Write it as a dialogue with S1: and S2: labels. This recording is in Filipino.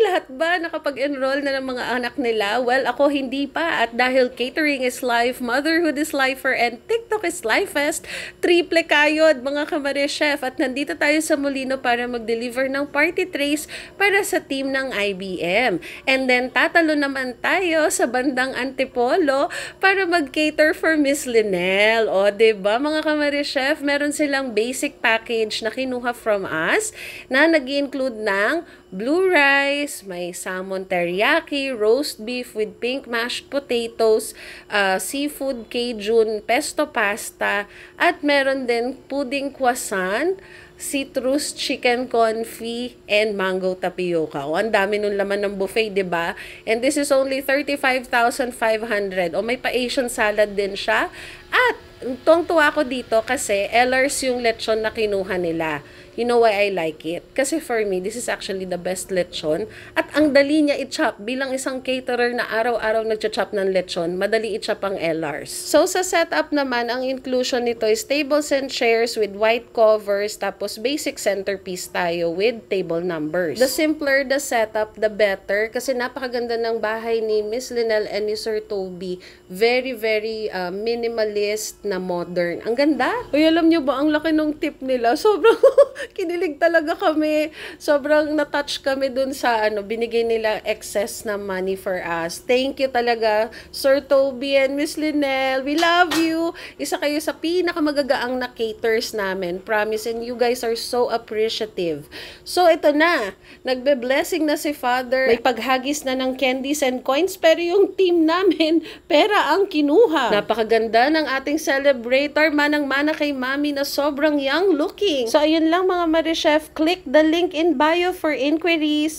S1: lahat ba nakapag-enroll na ng mga anak nila? Well, ako hindi pa. At dahil catering is life, motherhood is lifer, and TikTok is lifest, triple kayod mga kamare chef. At nandito tayo sa Molino para mag-deliver ng party trays para sa team ng IBM. And then tatalo naman tayo sa bandang Antipolo para mag-cater for Miss Linel. O, diba mga kamare chef, meron silang basic package na kinuha from us na nag-include ng blue rice, may salmon teriyaki, roast beef with pink mashed potatoes, seafood Cajun, pesto pasta, at meron din pudding croissant, citrus chicken confit, and mango tapioca. O, ang dami nun laman ng buffet, diba? And this is only 35,500. O, may pa-Asian salad din siya. At tuwang-tuwa ko dito kasi Ellers yung lechon na kinuha nila. You know why I like it? Kasi for me, this is actually the best lechon. At ang dali niya i-chop. Bilang isang caterer na araw-araw nagcha-chop ng lechon, madali i-chop ang Ellers. So sa setup naman, ang inclusion nito is tables and chairs with white covers, tapos basic centerpiece tayo with table numbers. The simpler the setup, the better. Kasi napakaganda ng bahay ni Miss Linel and ni Sir Toby. Very, very minimalist na modern. Ang ganda. Uy, alam nyo ba, ang laki ng tip nila. Sobrang kinilig talaga kami. Sobrang na-touch kami dun sa binigay nila excess na money for us. Thank you talaga, Sir Toby and Miss Linel. We love you. Isa kayo sa pinakamagagaang na caters namin. Promise, and you guys are so appreciative. So, ito na. Nagbe-blessing na si Father. May paghagis na ng candies and coins, pero yung team namin, pera ang kinuha. Napakaganda ng ating celebrator. Manang-mana kay Mami na sobrang young looking. So, ayun lang mga Mare Chef. Click the link in bio for inquiries.